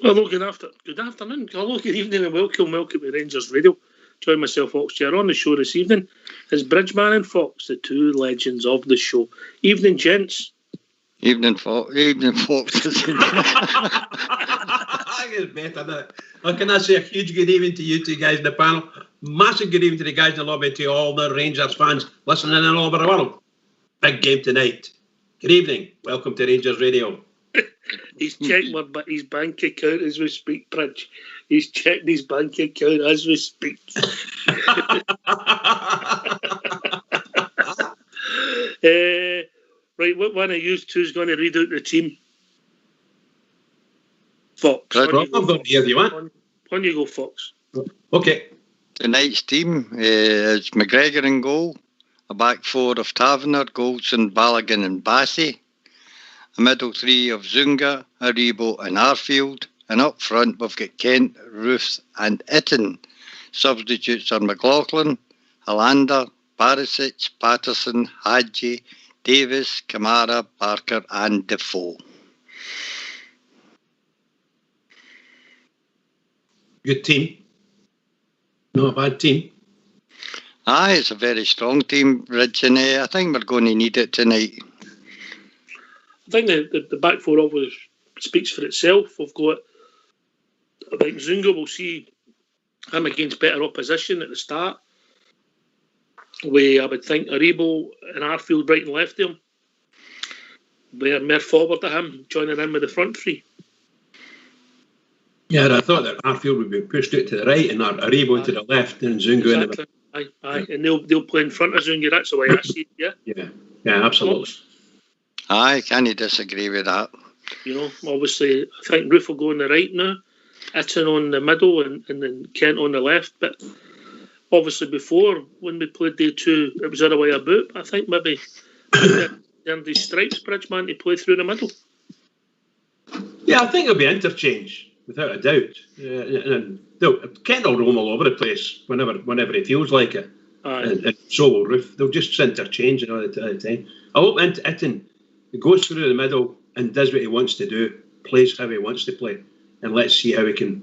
Hello, good afternoon. Hello, good evening, and welcome to Rangers Radio. Join myself, Fox Chair, on the show this evening is Bridgeman and Fox, the two legends of the show. Evening, gents. Evening, Fox. Evening, Fox. It's better than that. How can I say a huge good evening to you two guys in the panel? Massive good evening to the guys in the lobby, to all the Rangers fans listening in all over the world. Big game tonight. Good evening. Welcome to Rangers Radio. He's checking his bank account as we speak, Bridge. He's checked his bank account as we speak. Right, what one of you two is going to read out the team? Fox. I'm going to hear you, man. On you go, Fox. Okay. Tonight's team is McGregor in goal, a back four of Taverner, Goldson, Balogun and Bassey, a middle three of Zunga, Aribo and Arfield, and up front we've got Kent, Roofs and Itten. Substitutes are McLaughlin, Hollander, Barisic, Patterson, Hadji, Davis, Kamara, Parker and Defoe. Good team. Not a bad team. Aye, it's a very strong team, Rich, and I think we're going to need it tonight. I think the back four always speaks for itself. We've got, I think Zunga will see him against better opposition at the start. I would think Aribo and Arfield right and left him. We're more forward to him, joining in with the front three. Yeah, I thought that Arfield would be pushed out to the right and Aribo to the left and Zunga in the middle. Aye, and they'll play in front of Zunga. That's the way I see it, yeah? Yeah, absolutely. Aye, can you disagree with that? You know, obviously, I think Roof will go on the right now, Itten on the middle, and then Kent on the left. But obviously, before, when we played day two, it was the other way about. I think maybe earned his stripes, Bridgeman, to play through the middle. Yeah, I think it'll be interchange, without a doubt. And Kent will roam all over the place whenever he feels like it. And so will Roof. They'll just interchange all the time. I hope Itten goes through the middle and does what he wants to do, plays how he wants to play, and let's see how we can,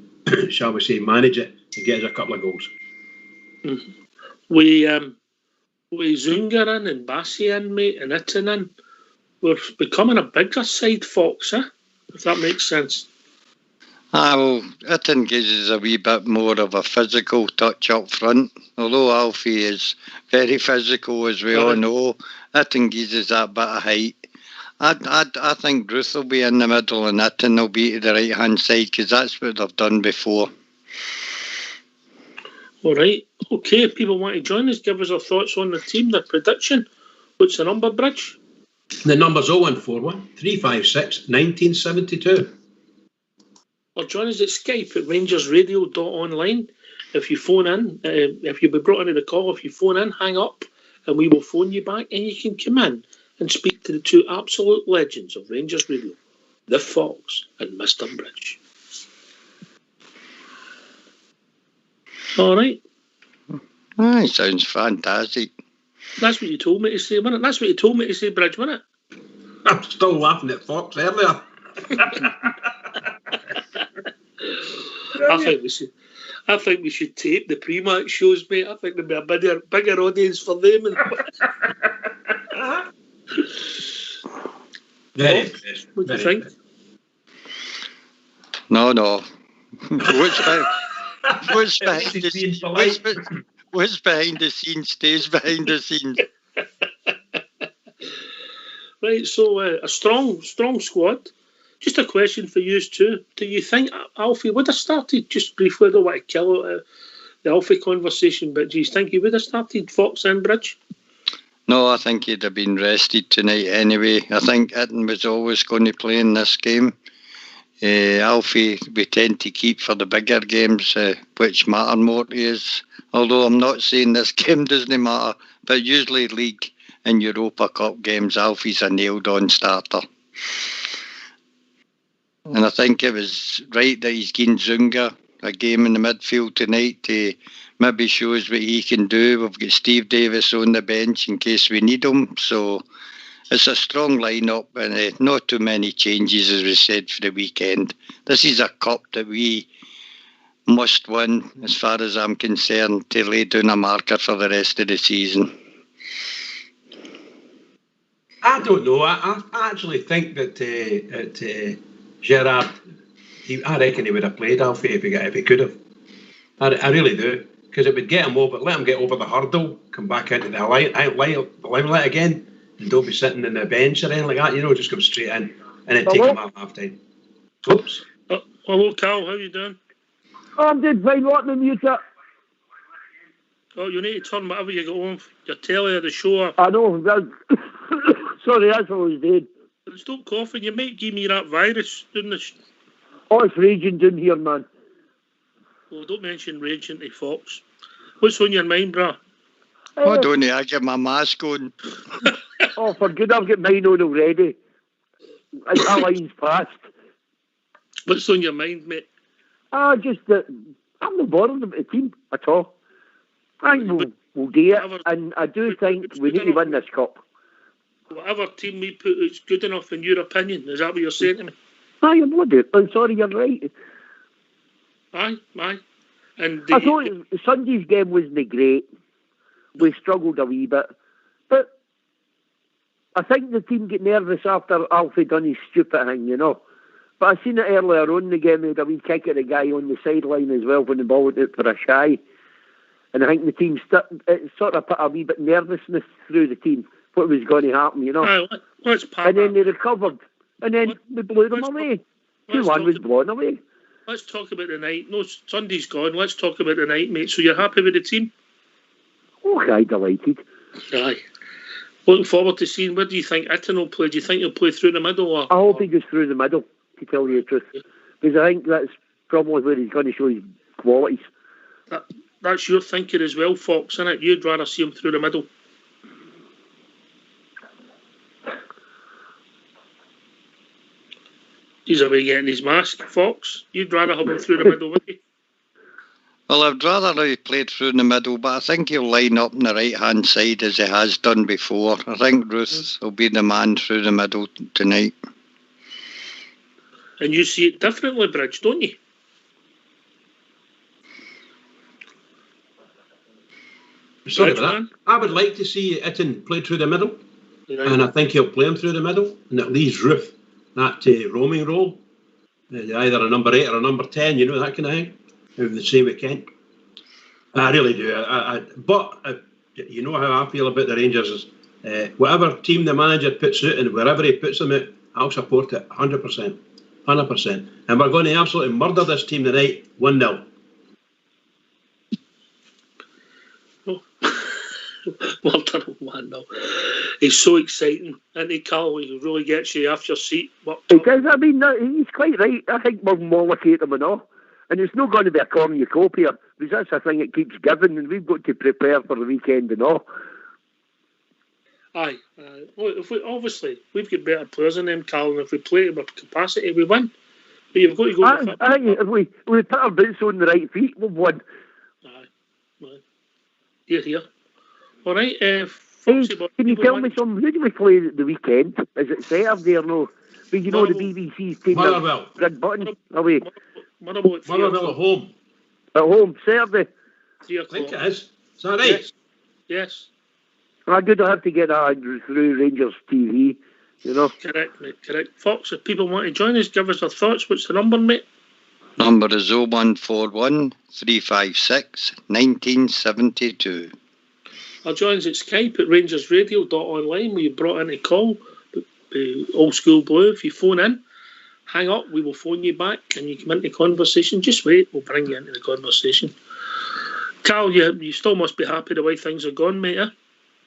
shall we say, manage it and get us a couple of goals. Mm-hmm. We Zunga in and Bassey in, mate, and Itten in. We're becoming a bigger side, Fox, if that makes sense. Well, Itten gives us a wee bit more of a physical touch up front. Although Alfie is very physical, as we all know, Itten gives us that bit of height. I think Ruth will be in the middle and Itten will be to the right-hand side because that's what they've done before. All right. Okay, if people want to join us, give us their thoughts on the team, their prediction. What's the number, Bridge? The number's 0141 356 1972. Or join us at Skype at RangersRadio.online. If you phone in, if you'll be brought into the call, if you phone in, hang up and we will phone you back and you can come in and speak to the two absolute legends of Rangers Radio, the Fox and Mr. Bridge. All right. It sounds fantastic. That's what you told me to say, wasn't it? That's what you told me to say, Bridge, wasn't it? I'm still laughing at Fox earlier. I think we should tape the pre-match shows, mate. I think there'd be a bigger audience for them. What do you think? No. What's behind the scenes stays behind the scenes. Right, so a strong squad. Just a question for you too. Do you think Alfie would have started, just briefly, I don't want to kill the Alfie conversation, but do you think he would have started Fox and Bridge? No, I think he'd have been rested tonight anyway. I think Itten was always going to play in this game. Alfie, we tend to keep for the bigger games, which matter more to us. Although I'm not saying this game doesn't matter, but usually League and Europa Cup games, Alfie's a nailed-on starter. And I think it was right that he's given Zunga a game in the midfield tonight to maybe shows what he can do. We've got Steve Davis on the bench in case we need him. So it's a strong lineup and not too many changes, as we said, for the weekend. This is a cup that we must win, as far as I'm concerned, to lay down a marker for the rest of the season. I don't know. I actually think that Gerrard, I reckon he would have played Alfie if he could have. I really do, because it would get him over, let him get over the hurdle, come back into the limelight again, and don't be sitting in the bench or anything like that. Just come straight in and then take him out half time. Oops. Hello, Carl. How you doing? I'm doing fine. What the mute up? Oh, you need to turn whatever you got on your telly or the show. I know. Sorry, that's what I was doing. Stop coughing. You might give me that virus doing this. Oh, it's raging down here, man. Well, don't mention raging to Fox. What's on your mind, brah? Oh, don't I get my mask on? Oh, for good, I've got mine on already. That line's passed. What's on your mind, mate? Just that I'm not bothered about the team at all. I think we'll do it, and I do think we need to win this cup. Whatever team we put is good enough in your opinion. Is that what you're saying to me? Aye, I'm not it. I'm sorry, you're right. Aye. And I thought Sunday's game wasn't great. We struggled a wee bit. But I think the team get nervous after Alfie done his stupid thing, But I seen it earlier on in the game. He had a wee kick at the guy on the sideline as well when the ball went out for a shy. And I think the team it sort of put a wee bit nervousness through the team, what was going to happen, Aye, and then they recovered. And then we blew them away. 2-1 was blown away. Let's talk about the night. No, Sunday's gone. Let's talk about the night, mate. So you're happy with the team? Oh, aye, delighted. Aye. Looking forward to seeing, where do you think Itten will play? Do you think he'll play through the middle? I hope he goes through the middle, to tell you the truth. Because I think that's probably where he's going to show his qualities. That's your thinking as well, Fox, isn't it? You'd rather see him through the middle. He's away getting his mask, Fox. You'd rather have him through the middle, wouldn't you? Well, I'd rather he played through the middle, but I think he'll line up on the right-hand side as he has done before. I think Ruth will be the man through the middle tonight. And you see it differently, Bridge, don't you? Sorry about that. I would like to see Itten played through the middle, and I think he'll play him through the middle, and it leaves Ruth that roaming role, either a number 8 or a number 10, that kind of thing. The same with Kent. I really do. But you know how I feel about the Rangers. Whatever team the manager puts out and wherever he puts them out, I'll support it 100%. 100%. And we're going to absolutely murder this team tonight, 1-0. Well done, 1-0. He's so exciting, and Carl, he really gets you off your seat. He does. I mean, he's quite right. I think we'll mollocate him and all. And it's not going to be a cornucopia, because that's the thing that keeps giving, and we've got to prepare for the weekend and all. Aye. Well, obviously, we've got better players than them, Carl, and if we play to our capacity, we win. But you've got to go if we put our boots on the right feet, we've won. Aye. Here. All right. Can you tell me something? Who do we play the weekend? Is it Saturday or no? But the BBC's team. Motherwell. Red Button away. Motherwell at home. At home, Saturday. 3 o'clock. I think it is. Is that right? Yes. I do have to get that through Rangers TV, Correct, mate, correct. Fox, if people want to join us, give us their thoughts. What's the number, mate? Number is 0141 356 1972. Or join us at Skype at RangersRadio.online, where you brought in a call. Old School Blue, if you phone in, hang up, we will phone you back and you come into conversation. Just wait, we'll bring you into the conversation. Carl, you still must be happy the way things are gone, mate, eh?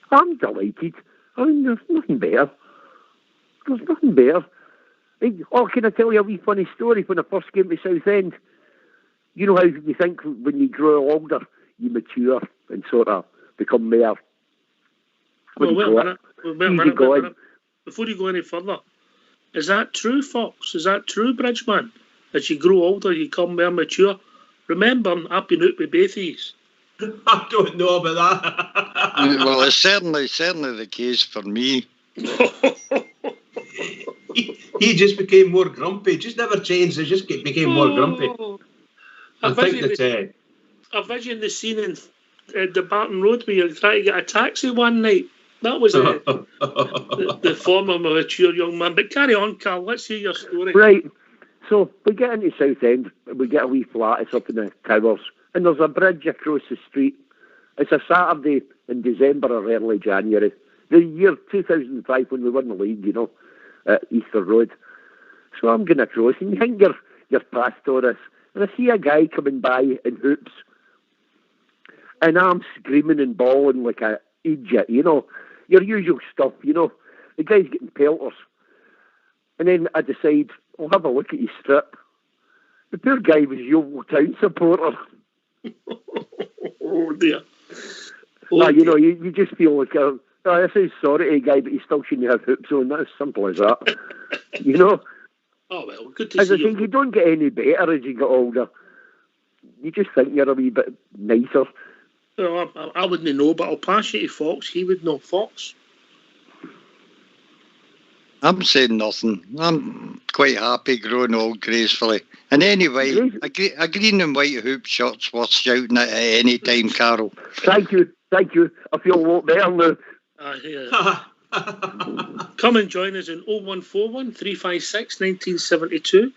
I'm delighted. I mean, there's nothing better. Oh, can I tell you a wee funny story? When I first came to Southend, you know how you think when you grow older, you mature and sort of become more. Wait a minute. Before you go any further, is that true, Fox? Is that true, Bridgeman? As you grow older, you become more mature. Remember, I've been out with both of yous. I don't know about that. Well, it's certainly the case for me. He just became more grumpy. Just never changed. He just became more grumpy. I vision the scene in the Barton Road where you're trying to get a taxi one night. That was the form of a mature young man. But carry on, Carl. Let's hear your story. Right. So we get into Southend. We get a wee flat. It's up in the towers. And there's a bridge across the street. It's a Saturday in December or early January. The year 2005 when we won the league, you know, at Easter Road. So I'm going across and you think you're past all this. And I see a guy coming by in hoops. And I'm screaming and bawling like an idiot, you know. Your usual stuff, you know. The guy's getting pelters. And then I decide, I'll have a look at his strip. The poor guy was Yeovil Town supporter. Oh dear. You know, you just feel like, I say sorry to a guy, but he still shouldn't have hoops on. That's as simple as that. You know? Oh, well, good to see as I say, you don't get any better as you get older. You just think you're a wee bit nicer. Well, I wouldn't know, but I'll pass you to Fox. He would know. Fox? I'm saying nothing. I'm quite happy growing old gracefully. And anyway, a green and white hoop shirt's worth shouting at any time, Carol. Thank you. I feel a lot better now. Come and join us in 0141 356 1972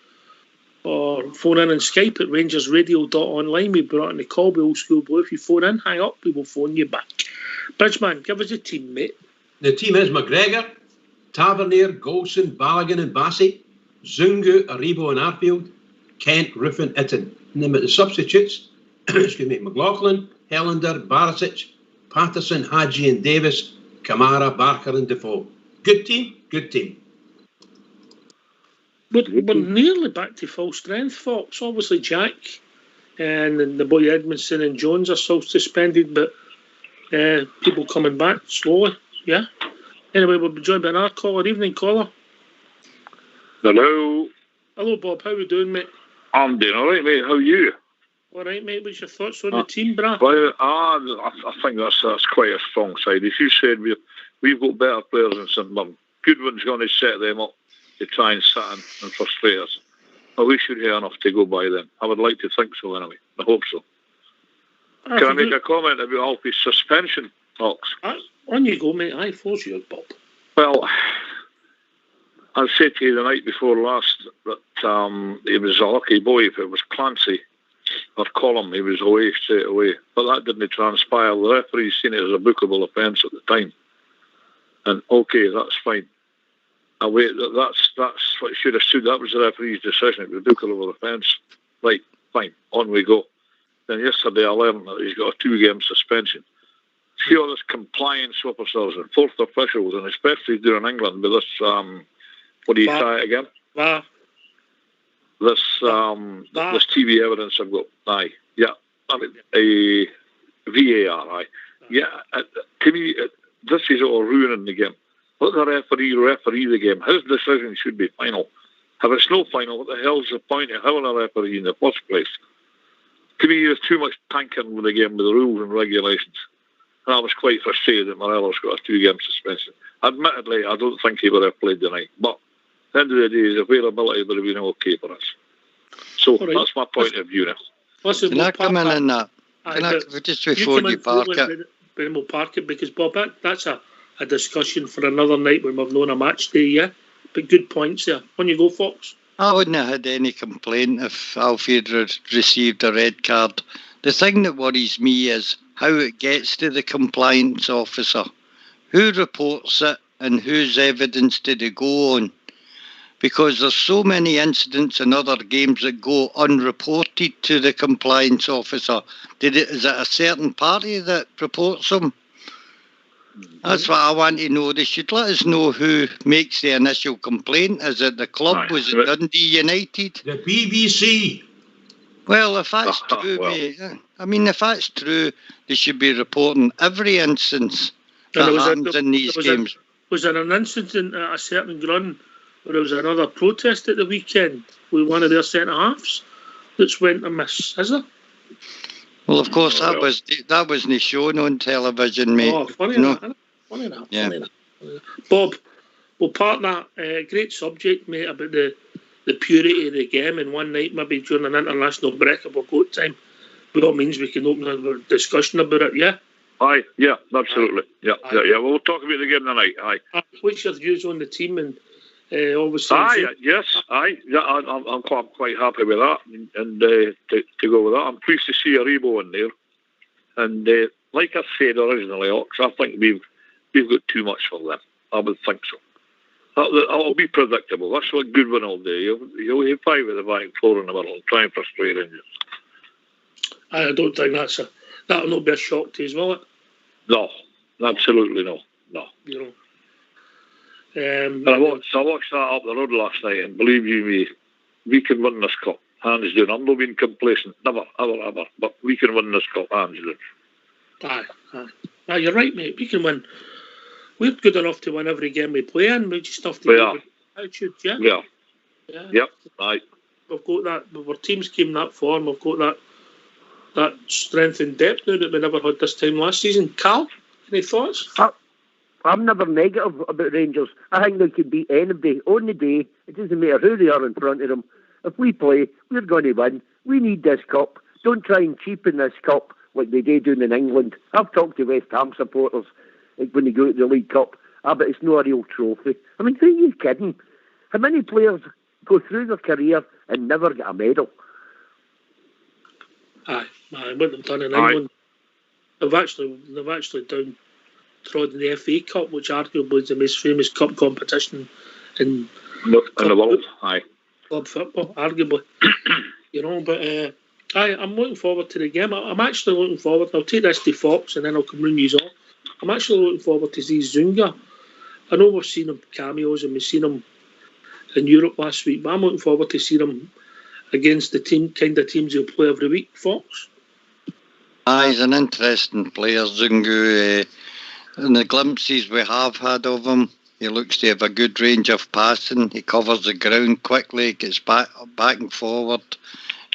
or phone in on Skype at RangersRadio.online. We brought in the call with Old School Blue. If you phone in, hang up, we will phone you back. Bridgeman, give us a team, mate. The team is McGregor, Tavernier, Golson, Balogun and Bassey, Zungu, Aribo and Arfield, Kent, Ruffin, Itten. And then with the substitutes, McLaughlin, Helander, Barisic, Patterson, Hadji and Davis, Kamara, Barker and Defoe. Good team. We're nearly back to full strength, Fox. Obviously, Jack and the boy Edmondson and Jones are still suspended, but people coming back slowly, yeah. Anyway, we'll be joined by another caller. Evening, caller. Hello. Hello, Bob. How are we doing, mate? I'm doing all right, mate. How are you? All right, mate. What's your thoughts on the team, brah? Well, I think that's quite a strong side. As you said, we've got better players than St Mirren. Goodwin's going to set them up to try and sit and frustrate us. Well, we should have enough to go by then. I would like to think so, anyway. I hope so. Can I make a comment about Alfie's suspension, Fox? On you go, mate. I force you, Bob. Well, I said to you the night before last that he was a lucky boy. If it was Clancy or Column, he was away straight away. But that didn't transpire. The referee seen it as a bookable offence at the time. And okay, that's fine. That's what should have stood. That was the referee's decision. It was a bookable offence. Right, fine, on we go. Then yesterday I learned that he's got a 2-game suspension. See all this compliance officers and fourth officials, and especially during England with this, what do you try it again? This TV evidence I've got. Aye, yeah, I mean, a VAR, aye. Yeah, to me, this is all ruining the game. Let the referee the game. His decision should be final. If it's no final, what the hell's the point of having a referee in the first place? To me, there's too much tankering with the game, with the rules and regulations. And I was quite frustrated that Morelos got a 2-game suspension. Admittedly, I don't think he would have played tonight. But at the end of the day, his availability would have been okay for us. So that's my point of view now. Listen, can I come in on that? Just before you park it? We'll park it because, Bob, that's a discussion for another night when we've known a match day, yeah? But good points there. On you go, Fox. I wouldn't have had any complaint if Alfie had received a red card. The thing that worries me is how it gets to the compliance officer. Who reports it and whose evidence did it go on? Because there's so many incidents in other games that go unreported to the compliance officer. Is it a certain party that reports them? That's what I want to know. They should let us know who makes the initial complaint. Is it the club? Was it Dundee United? The BBC. Well, if that's true, mate, I mean, if that's true, they should be reporting every instance that happens in these games. Was there an incident at a certain ground where there was another protest at the weekend with one of their centre-halves that's went amiss, is there? Well, of course, that wasn't shown on television, mate. Oh, funny enough. Bob, we'll part that great subject, mate, about the purity of the game, and one night, maybe during an international break of our court time, by all means, we can open a discussion about it, yeah? Aye, yeah, absolutely. Yeah. We'll talk about the game tonight, aye. What's your views on the team and obviously... I'm quite happy with that, and to go with that. I'm pleased to see Aribo in there. And like I said originally, Ox, I think we've got too much for them. I would think so. That'll be predictable. That's what Goodwin will do. He'll hit 5 at the back, 4 in the middle, and try and frustrate Rangers. I don't think that'll not be a shock to us, will it? No, absolutely no. You know. And I watched that up the road last night, and believe you me, we can win this cup, hands down. I'm not being complacent, never, ever, but we can win this cup, hands down. Aye, you're right, mate. We can win. We're good enough to win every game we play in. We just have to get attitude, yeah. Yep, aye. We've got that. Our team's came that far, and we've got that strength and depth now that we never had this time last season. Cal, any thoughts? I'm never negative about Rangers. I think they can beat anybody on the day. It doesn't matter who they are in front of them. If we play, we're going to win. We need this cup. Don't try and cheapen this cup like they do down in England. I've talked to West Ham supporters when they go to the League Cup. But it's not a real trophy. I mean, who are you kidding? How many players go through their career and never get a medal? Aye, what they've done in England. They've actually downtrodden the FA Cup, which arguably is the most famous cup competition in the world. Aye, club football, arguably. But I'm looking forward to the game. I'm actually looking forward. I'll take this to Fox and then I'll come round you all. I'm actually looking forward to see Zunga. I know we've seen him cameos and we've seen him in Europe last week, but I'm looking forward to seeing him against the kind of teams he'll play every week, Fox. He's an interesting player, Zungu. In the glimpses we have had of him, he looks to have a good range of passing. He covers the ground quickly, gets back and forward,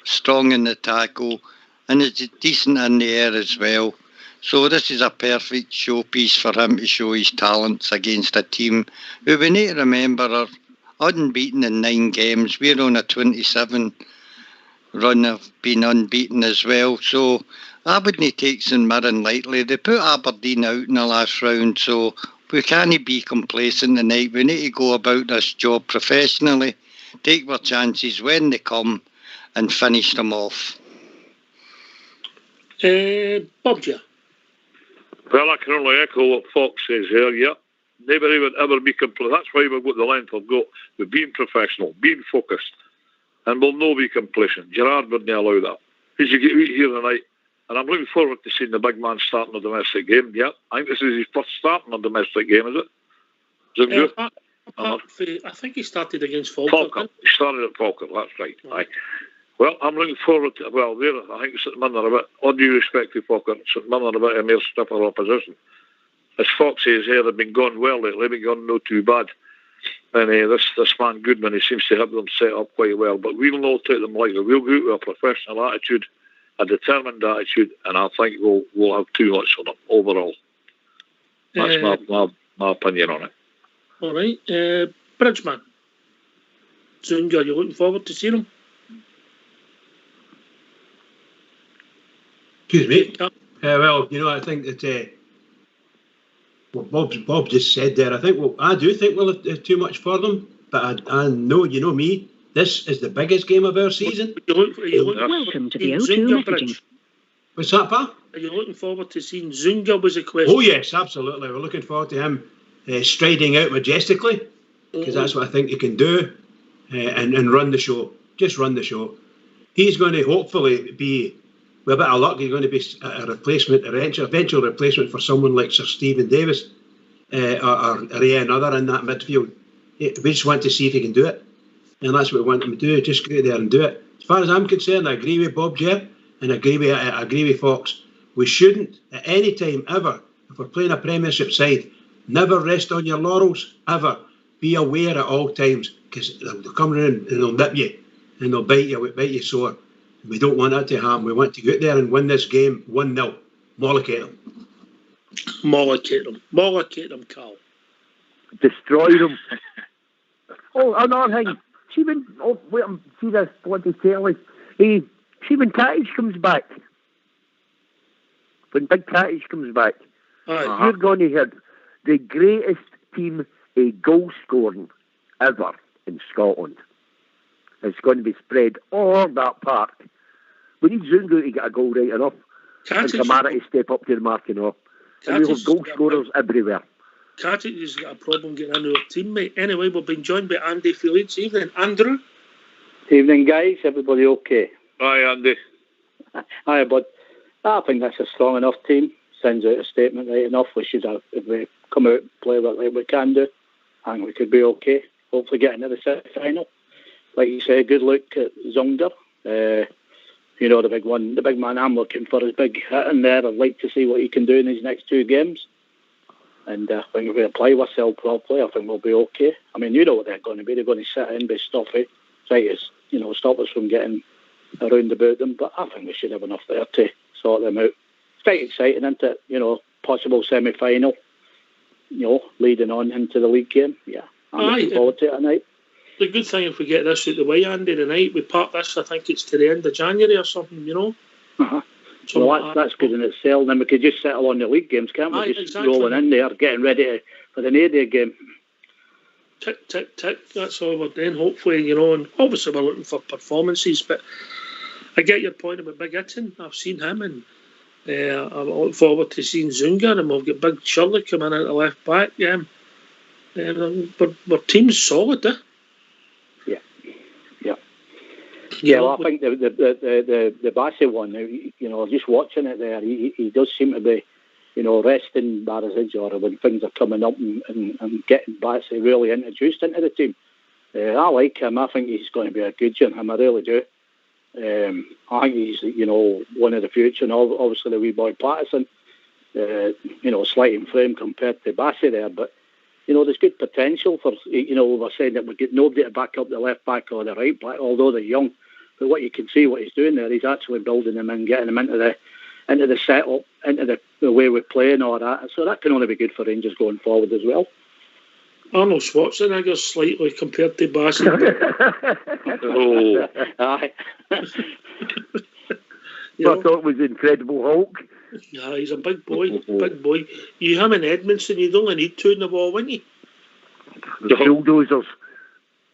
strong in the tackle, and is decent in the air as well. So this is a perfect showpiece for him to show his talents against a team who we need to remember are unbeaten in 9 games. We're on a 27 run of being unbeaten as well. So I wouldn't take St Mirren lightly. They put Aberdeen out in the last round, so we can't be complacent tonight. We need to go about this job professionally, take our chances when they come and finish them off. Bob, well, I can only echo what Fox says here, yeah. Nobody would ever be complacent. That's why we've got the length we've got. We're being professional, being focused, and we'll not be complacent. Gerrard wouldn't allow that. As you get here tonight, and I'm looking forward to seeing the big man starting a domestic game. Yeah, I think this is his first start in a domestic game, is it? Is it good? I think he started against Falkirk. He started at Falkirk, that's right. Aye. Well, I'm looking forward to, I think St Mirren are a bit, all due respect to Falkirk, St Mirren are a bit of a mere stiffer opposition. As Fox says here, they've been going well lately, they've been going not too bad. And this man Goodman, he seems to have them set up quite well. But we'll not take them lightly. We'll go with a professional attitude, a determined attitude, and I think we'll have too much on them overall. That's my opinion on it. All right. Bridgeman. Zunga, you're looking forward to seeing him? Excuse me. Well, I think that what Bob just said there, I do think we'll have too much for them, but I know, you know me, this is the biggest game of our season. Welcome to the O2 messaging. What's that, pal? Are you looking forward to seeing Zunga, was a question? Oh, yes, absolutely. We're looking forward to him striding out majestically, because that's what I think he can do, and run the show. Just run the show. He's going to hopefully be, with a bit of luck, you're going to be a replacement, eventual replacement for someone like Sir Stephen Davis or another in that midfield. We just want to see if he can do it. And that's what we want him to do, just go out there and do it. As far as I'm concerned, I agree with Bob J, and I agree with Fox. We shouldn't, at any time, ever, if we're playing a Premiership side, never rest on your laurels, ever. Be aware at all times, because they'll come around and they'll nip you, and they'll bite you sore. We don't want that to happen. We want to go out there and win this game 1-0. Mollocate them. Mollocate them, Carl. Destroy them. Oh, another thing. See this bloody telly. See when Cattage comes back. When Big Cattage comes back, you're going to have the greatest team goal scoring ever in Scotland. It's going to be spread all over that park. We need Zungu to get a goal right enough. And Kamara to step up to the mark enough. And we'll have goal scorers everywhere. Cattage has got a problem getting into our team, mate. Anyway, we've been joined by Andy Felix. Evening, Andrew. Evening, guys. Everybody okay? Hi, Andy. Hi, bud. I think that's a strong enough team. Sends out a statement right enough. We should have, if we come out and play like we can do, I think we could be okay. Hopefully get into the semi-final. Like you say, good luck at Zunga. The big one, the big man I'm looking for is big hit in there. I'd like to see what he can do in these next 2 games. And I think if we apply ourselves properly, I think we'll be okay. I mean, you know what they're going to be. They're going to sit in, be stuffy, try to stop us from getting around about them. But I think we should have enough there to sort them out. It's quite exciting, isn't it? Possible semi-final, leading on into the league game. Yeah, I'm looking forward to it tonight. The good thing if we get this out the way, Andy, tonight, we part this, I think it's to the end of January or something, Uh-huh. Well, that's good in itself. Then we could just settle on the league games, can't we? Just rolling in there, getting ready for the Nadir game. Tick, tick, tick. That's all we're doing, hopefully, and obviously we're looking for performances, but I get your point about Big Hitton. I've seen him, and I look forward to seeing Zunga, and we've got Big Shirley coming in at left back. Our team's solid, Yeah, well, I think the Bassey one, just watching it there, he does seem to be, resting Barisic or when things are coming up and getting Bassey really introduced into the team. I like him. I think he's going to be a good young. I really do. I think he's, one of the future. And obviously the wee boy Patterson, slight in frame compared to Bassey there, but there's good potential for, we're saying that we get nobody to back up the left back or the right back, although they're young. But what you can see, what he's doing there, he's actually building them and getting them into the setup, into the way we play and all that. So that can only be good for Rangers going forward as well. Arnold Schwarzenegger slightly compared to Bassey. Aye. I thought it was Incredible Hulk. Yeah, he's a big boy, big boy. Him and Edmondson, you'd only need 2 in the ball, wouldn't you? The bulldozers.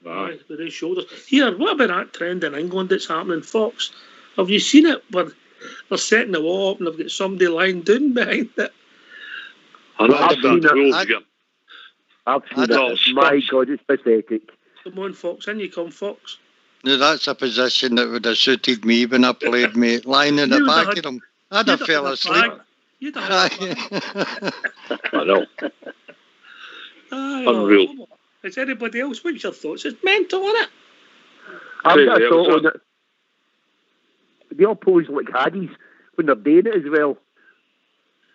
Aye, with his shoulders. Here, what about that trend in England that's happening, Fox? Have you seen it? Where they're setting the wall up and they've got somebody lying down behind it. I've seen it. My God, it's pathetic. Come on, Fox, in you come, Fox. No, that's a position that would have suited me when I played, mate. Lying in the back of them. I'd have fell asleep. You'd have I know. Unreal. Is anybody else? What's your thoughts? It's mental, isn't it? I've got a thought on it. They all pose like Haddies when they're doing it as well.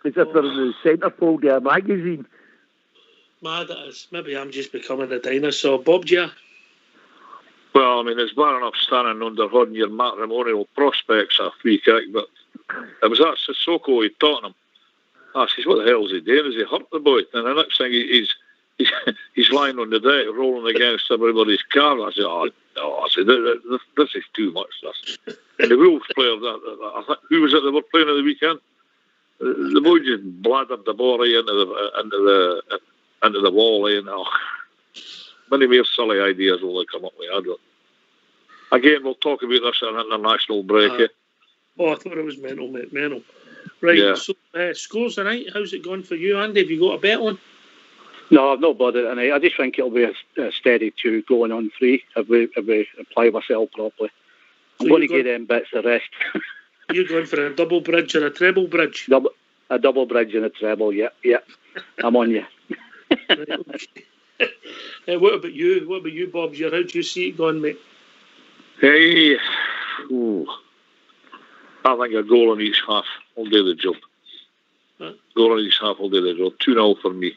As if they're in the centrefold of a magazine. Mad it is. Maybe I'm just becoming a dinosaur. Bob, yeah. Well, I mean, it's bad enough standing under on your matrimonial prospects a free kick, but it was that Sissoko he Tottenham. I says, what the hell is he doing? Is he hurt the boy? And the next thing he's lying on the deck, rolling against everybody's car. I said, this is too much. This. And the Wolves player, who was it they were playing at the weekend? The boy just bladdered the ball into the wall. Many more silly ideas will they come up with. Again, we'll talk about this in an international break. I thought it was mental, mate. Mental. Right, yeah. So scores tonight. How's it going for you, Andy? Have you got a bet on? No, I've not bothered tonight. I just think it'll be a steady 2 going on 3 if we apply ourselves properly. I'm going to give them bits of rest. You're going for a double bridge or a treble bridge? A double bridge and a treble, yeah. I'm on you. Right, okay. What about you? What about you, Bob? How do you see it going, mate? Hey, I think a goal in each half will do the job. Huh? Goal in each half will do the job. 2-0 for me.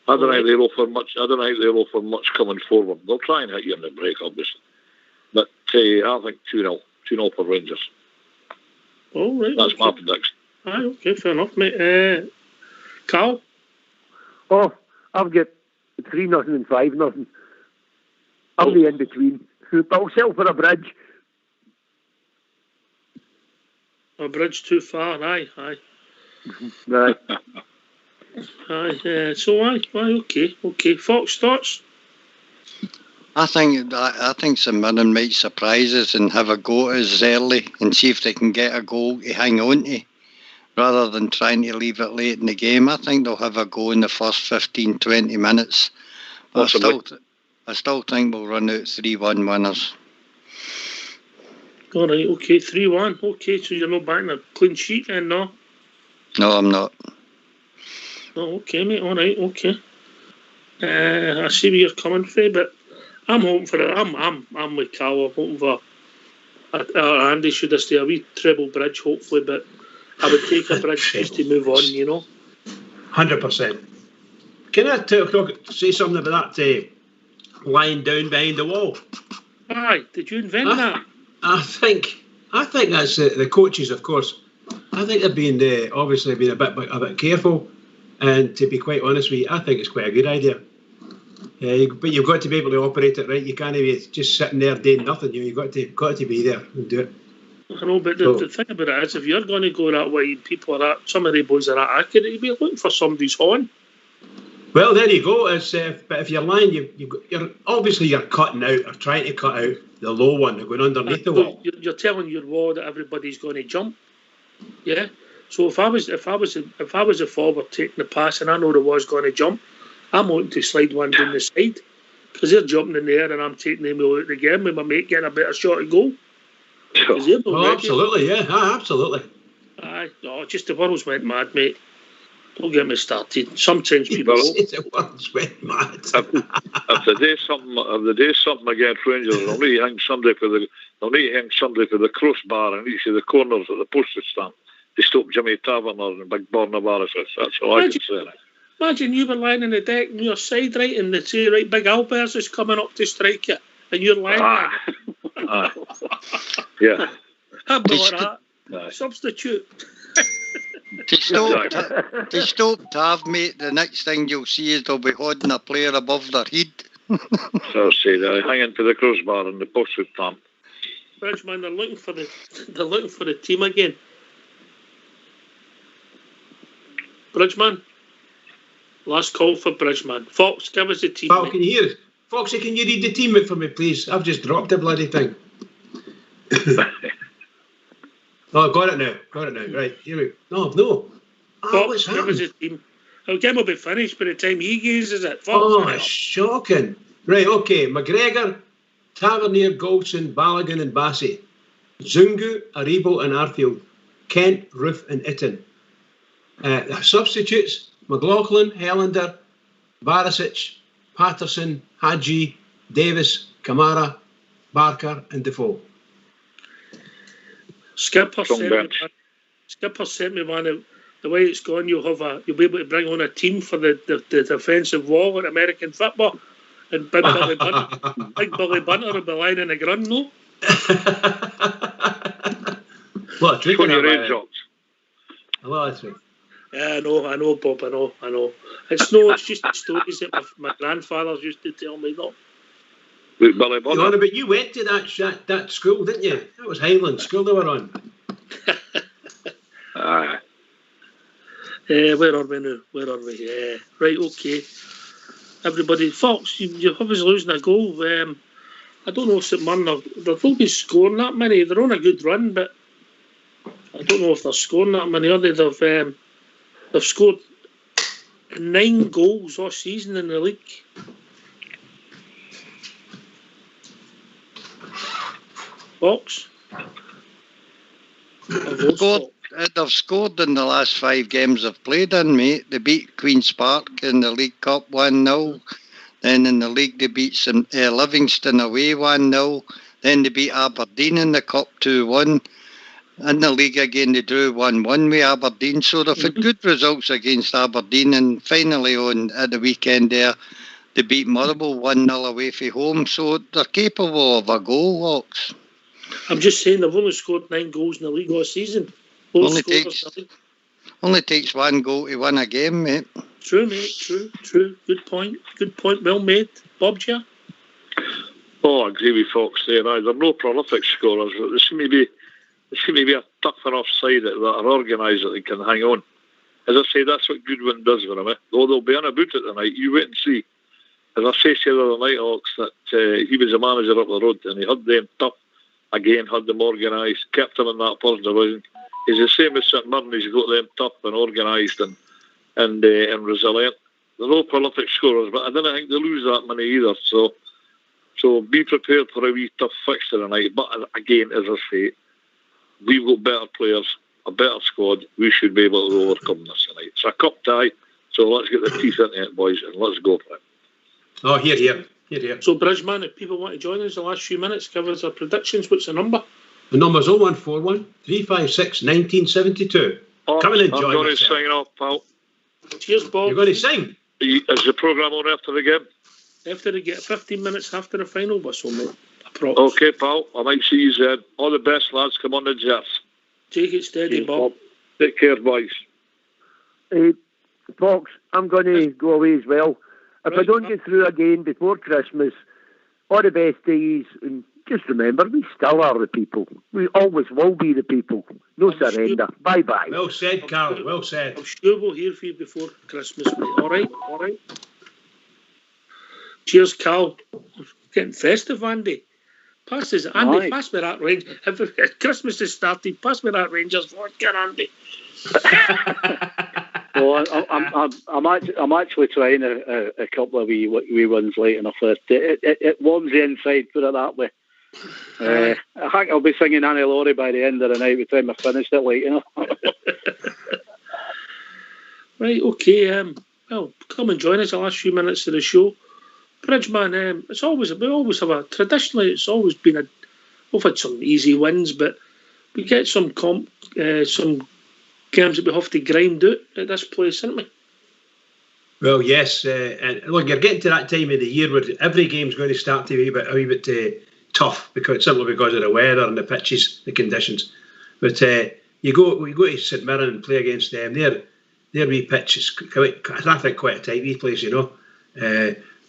I don't think they'll offer much. I don't think they'll offer much coming forward. They'll try and hit you in the break, obviously. But I think 2-0. 2-0 for Rangers. Oh, right. That's my prediction. Aye, okay, fair enough, mate. Carl? Oh, I've got 3-0 and 5-0. I'll be in between. But I'll settle for a bridge. A bridge too far, aye. Right. Aye, okay. Fox, thoughts? I think St Mirren might surprise us and have a go at us early and see if they can get a goal to hang on to, rather than trying to leave it late in the game. I think they'll have a go in the first 15, 20 minutes. But I still think we'll run out 3-1 winners. All right, okay, 3-1. Okay, so you're not backing a clean sheet then, no? No, I'm not. Oh, okay, mate, all right, okay. I see where you're coming from, but I'm hoping for it. I'm with Carl. I'm hoping for Andy should have stayed a wee treble bridge, hopefully, but I would take a bridge just to move on, 100%. Can I say something about that lying down behind the wall? Aye, did you invent that? I think that's the coaches, of course. I think they've been obviously been a bit careful, and to be quite honest with you, I think it's quite a good idea. But you've got to be able to operate it right. You can't be just sitting there doing nothing. You've got to be there and do it. I know, but the thing about it is, if you're going to go that way, some of the boys are that accurate, you'll be looking for somebody's horn. Well, there you go. But if you're lying, you're obviously cutting out or trying to cut out the low one, going underneath the wall. You're telling your wall that everybody's going to jump. Yeah. So if I was a forward taking the pass and I know the wall's going to jump, I'm wanting to slide one down the side because they're jumping in the air and I'm taking them out the game with my mate getting a better shot at goal. Oh, absolutely, yeah, absolutely. Aye, no, just the world's went mad, mate. Don't get me started. Sometimes people. The world's went mad. If they do something against Rangers, they'll need to hang somebody for the crossbar in each of the corners of the postage stamp to stop Jimmy Taverner and Big Barnabas. That's all I can say. Imagine you were lying on the deck on your side, right, and they say, right, Big Albers is coming up to strike you, and you're lying there. Yeah. How about that? Substitute. To stop Tav, mate, the next thing you'll see is they'll be holding a player above their head. So see, they're hanging to the crossbar and the postage stamp. Bridgeman, they're looking for the team again. Bridgeman. Last call for Bridgeman. Fox, give us the team. Oh, can you hear it? Foxy, can you read the team for me, please? I've just dropped the bloody thing. Oh, got it now. Right, here we go. No. Fox, give us the team. The game will be finished by the time he uses it. Fox, oh, shocking. Right, okay. McGregor, Tavernier, Goldson, Balogun and Bassey. Zungu, Aribo and Arfield. Kent, Roof and Itten. Substitutes, McLaughlin, Helander, Barisic, Patterson, Hadji, Davis, Kamara, Barker and Defoe. Skipper sent me one. The way it's gone, you'll be able to bring on a team for the defensive wall in American football, and Big Billy Bunter will be lying in the ground, no? What a trick on your jobs. A lot of trick. Yeah, I know, Bob, I know. It's just the stories that my grandfathers used to tell me, though. Billy Bunter. But you went to that school, didn't you? That was Highland School they were on. Where are we now? Yeah. Right, okay. Everybody, Fox, you're obviously losing a goal. I don't know if St Mirren they'll be scoring that many. They're on a good run, but I don't know if they're scoring that many. Are they? They've scored 9 goals all season in the league. Fox? They've scored in the last 5 games they've played in, mate. They beat Queen's Park in the League Cup 1-0. Then in the league they beat Livingston away 1-0. Then they beat Aberdeen in the Cup 2-1. In the league again they drew 1-1 with Aberdeen. So they've had good results against Aberdeen. And finally at the weekend there, they beat Motherwell 1-0 away from home. So they're capable of a goal, Hawks. I'm just saying they've only scored 9 goals in the league all season. Only takes 1 goal to win a game, mate. True, mate. True. Good point. Well made. Bob, here? I agree with Fox there. They're no prolific scorers, but they seem to be a tough enough side that are organised that they can hang on. As I say, that's what Goodwin does for them. Though they'll be on about it tonight, you wait and see. As I say to you the other night, Hawks, that he was a manager up the road and he had them tough. Again, had them organised, kept them in that first division. He's the same as St Mirren. He's got them tough and organised and resilient. They're no prolific scorers, but I don't think they lose that many either. So be prepared for a wee tough fixture tonight. But again, as I say, we've got better players, a better squad. We should be able to overcome this tonight. It's a cup tie, so let's get the teeth into it, boys, and let's go for it. Oh, here. So, Bridgeman, if people want to join us the last few minutes, give us our predictions. What's the number? The number's 0141 356 1972. Come in and join us. I'm going to sign off, pal. Cheers, Bob. You're going to sing? Is the programme on after the game? After the game, 15 minutes after the final whistle, mate. Approx. Okay, pal. I might see you then. All the best, lads. Come on the Jets. Take it steady, Bob. Take care, boys. Fox, I'm going to go away as well. If I don't get through again before Christmas, all the best days, and just remember, we still are the people. We always will be the people. No surrender. Bye-bye. Well said, Carl. Well said. I'm sure we'll hear from you before Christmas, mate. All right. Cheers, Carl. Getting festive, Andy. Pass me that Rangers. If Christmas has started, pass me that Rangers vodka, Andy. Well, I'm actually trying a couple of wee ones late enough. It warms the inside, put it that way. I think I'll be singing Annie Laurie by the end of the night by the time I finished it late, Right, okay. Well, come and join us the last few minutes of the show. Bridgeman, traditionally it's always been we've had some easy wins, but we get some games that we have to grind out at this place, aren't we? Well, yes, and look, you're getting to that time of the year where every game's going to start to be a wee bit tough simply because of the weather and the pitches, the conditions. But we go to St Mirren and play against them. Their wee pitches, I think, quite a tight wee place,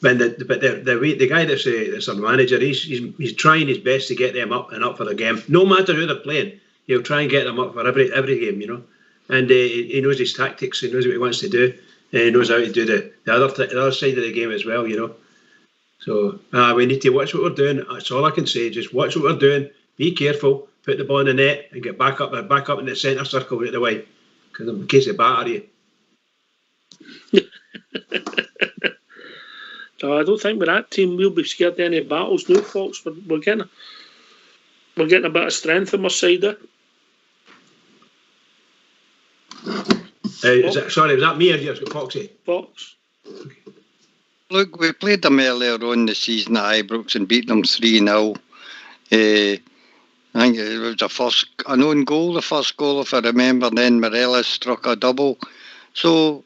But the guy that's our manager, he's trying his best to get them up for the game. No matter who they're playing, he'll try and get them up for every game, And he knows his tactics. He knows what he wants to do. And he knows how to do the other side of the game as well, So we need to watch what we're doing. That's all I can say. Just watch what we're doing. Be careful. Put the ball in the net and get back up in the centre circle right away. Because in case they batter you. I don't think with that team we'll be scared of any battles. No, folks. We're getting a bit of strength on our side there. Was that me or you, Foxy? Fox. Okay. Look, we played them earlier on the season at Ibrox and beat them 3-0. I think it was an own goal, the first goal, if I remember. Then Morelos struck a double. So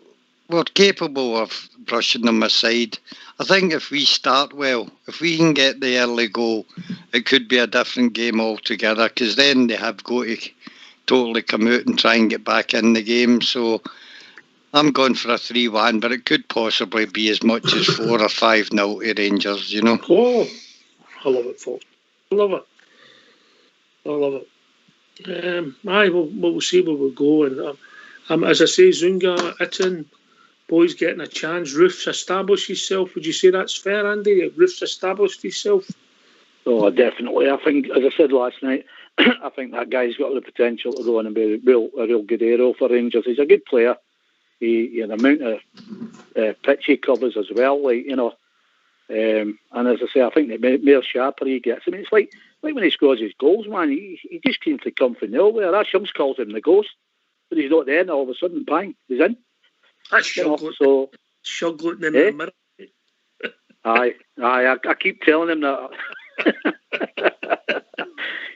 we're capable of brushing them aside. I think if we start well, if we can get the early goal, it could be a different game altogether, because then they have got to totally come out and try and get back in the game. So I'm going for a 3-1, but it could possibly be as much as 4 or 5-0 to Rangers, Oh, I love it, folks. I love it. We'll see where we'll go. And as I say, Zunga, Itten, boys getting a chance. Roof's established himself. Would you say that's fair, Andy? Roof's established himself? Oh, definitely. I think, as I said last night, I think that guy's got the potential to go on and be a real good hero for Rangers. He's a good player. The amount of pitch he covers as well, and as I say, I think the more sharper he gets. I mean, it's like like when he scores his goals, man, he just seems to come from nowhere. That Shums calls him the ghost, but he's not there, and all of a sudden, bang, he's in. That's Shug looking in the mirror. Aye, I keep telling him that.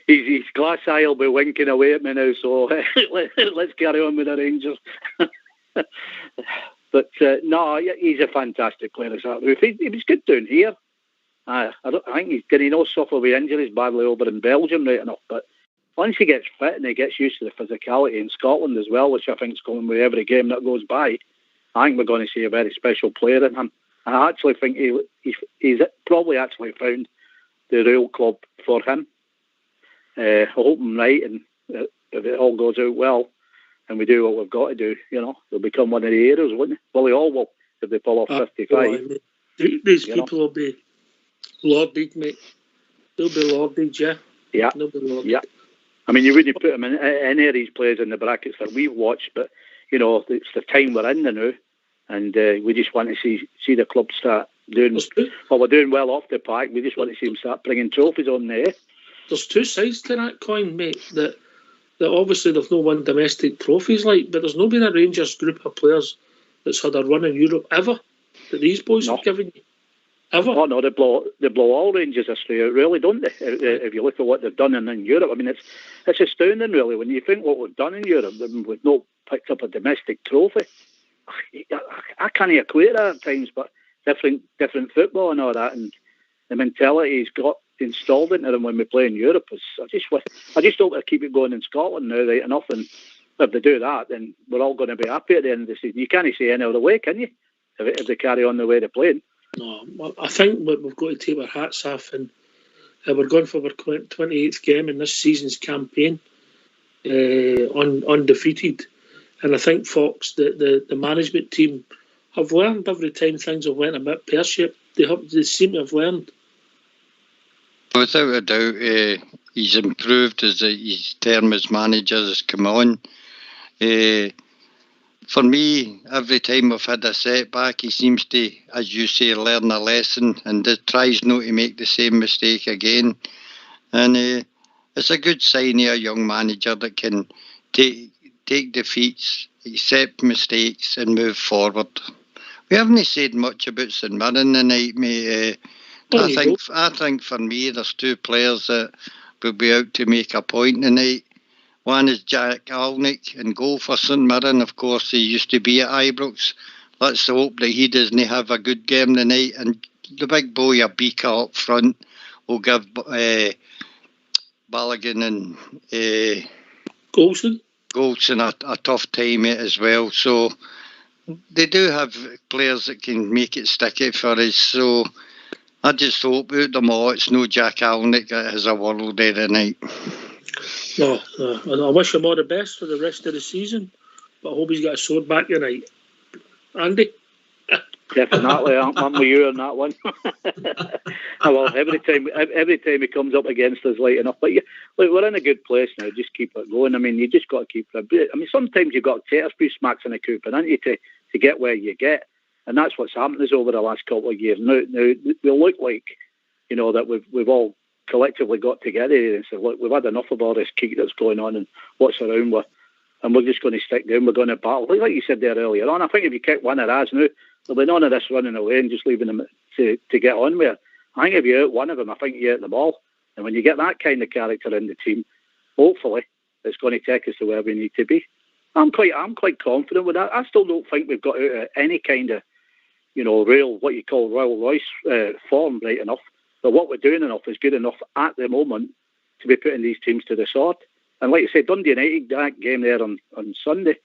His glass eye will be winking away at me now, so let's carry on with the Rangers. But no, he's a fantastic player. He was good down here. I think he's going to suffer with injuries badly over in Belgium right enough, but once he gets fit and he gets used to the physicality in Scotland as well, which I think is going with every game that goes by, I think we're going to see a very special player in him. I actually think he's probably actually found the real club for him. I hope I'm right, and if it all goes out well and we do what we've got to do, he'll become one of the heroes, wouldn't he? Well, they all will if they pull off 55. These people will be lauded, mate. They'll be lauded, yeah. Yeah. They'll be lauded. Yeah. I mean, you wouldn't put them in any of these players in the brackets that we've watched, but, it's the time we're in now, and we just want to see the club start doing, well, we're doing well off the park. We just want to see them start bringing trophies on there. There's two sides to that coin, mate, that obviously they've no won domestic trophies but there's no been a Rangers group of players that's had a run in Europe ever that these boys have given you. Ever. Oh no, they blow all Rangers history out, really, don't they? If you look at what they've done in Europe, I mean, it's astounding, really, when you think what we've done in Europe. We've not picked up a domestic trophy. I can't equate that at times, but different football and all that, and the mentality he's got installed into them when we play in Europe. I just hope they keep it going in Scotland now, right enough, and if they do that, then we're all going to be happy at the end of the season. You can't say any other way, can you? If they carry on the way they're playing. No, I think we've got to take our hats off, and we're going for our 28th game in this season's campaign, undefeated. And I think, Fox, the management team have learned every time things have went a bit pear-shaped. They seem to have learned. Without a doubt, he's improved as his term as manager has come on. For me, every time we've had a setback, he seems to, as you say, learn a lesson and tries not to make the same mistake again. And it's a good sign of a young manager that can take defeats, accept mistakes and move forward. We haven't said much about St Mirren tonight, mate. I think for me, there's two players that will be out to make a point tonight. One is Jack Alnick in goal for St Mirren. Of course, he used to be at Ibrox. Let's hope that he doesn't have a good game tonight. And the big boy, a beaker up front, will give Balogun and Goldson a tough time as well. So they do have players that can make it sticky for us. So I just hope out them all, it's no Jack Alnick that has a world day tonight. No, I wish him all the best for the rest of the season, but I hope he's got a sword back tonight. Andy? Definitely, I'm with you on that one. Well, every time he comes up against us light enough. But look, we're in a good place now. Just keep it going. I mean, you just got to keep it. I mean, sometimes you've got to take a few smacks in the coop, haven't you, to get where you get. And that's what's happened us over the last couple of years. Now we look like, that we've all collectively got together and said, look, we've had enough of all this kick that's going on and what's around with, and we're just going to stick down. We're going to battle. Like you said there earlier on, I think if you kick one of ours now, there'll be none of this running away and just leaving them to get on with it. I think if you out one of them, I think you out them all. And when you get that kind of character in the team, hopefully it's going to take us to where we need to be. I'm quite confident with that. I still don't think we've got out any kind of, real, what you call Royal Royce form right enough. But what we're doing enough is good enough at the moment to be putting these teams to the sword. And like you said, Dundee United, that game there on Sunday,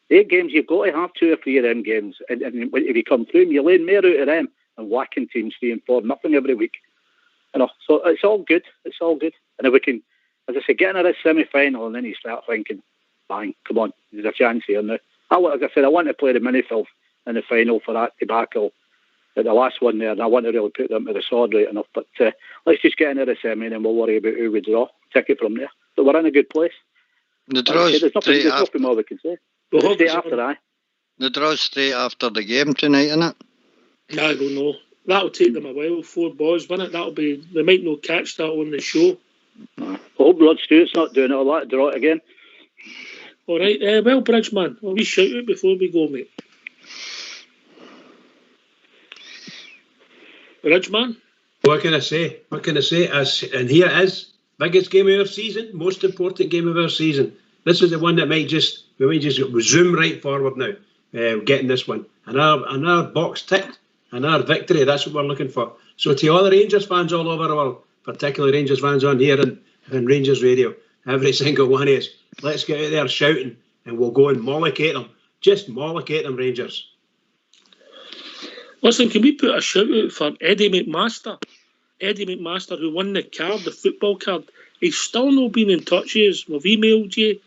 8 games, you've got to have 2 or 3 of them games. And if you come through them, you're laying more out of them and whacking teams 3-4-0 every week. So it's all good. It's all good. And if we can, as I say, get into this semi-final and then you start thinking, bang, come on, there's a chance here now. As I said, I want to play the mini-filth in the final for that debacle at the last one there, and I want to really put them to the sword right enough. But let's just get into the semi and we'll worry about who we draw. Take it from there. But we're in a good place. The draw's there's nothing more we can say. The draw's straight after the game tonight, isn't it? I don't know. That'll take them a while. 4 balls, won't it? They might not catch that on the show. I hope Rod Stewart's not doing all that draw it again. All right, well, Bridgeman, a wee shout out before we go, mate. Bridgeman? What can I say? And here it is. Biggest game of our season, most important game of our season. This is the one that we might just zoom right forward now, getting this one. And our box ticked, and our victory, that's what we're looking for. So to all the Rangers fans all over the world, particularly Rangers fans on here and Rangers Radio, every single one is, let's get out there shouting, and we'll go and mollocate them. Just mollocate them, Rangers. Listen, can we put a shout out for Eddie McMaster? Eddie McMaster, who won the card, the football card. He's still not been in touch with us. We've emailed you.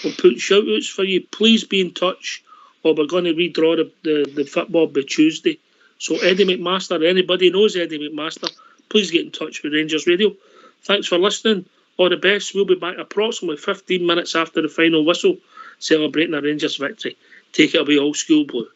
We'll put shout outs for you. Please be in touch, or we're going to redraw the football by Tuesday. So Eddie McMaster, anybody knows Eddie McMaster, please get in touch with Rangers Radio. Thanks for listening. All the best. We'll be back approximately 15 minutes after the final whistle, celebrating a Rangers victory. Take it away, Old School Blue.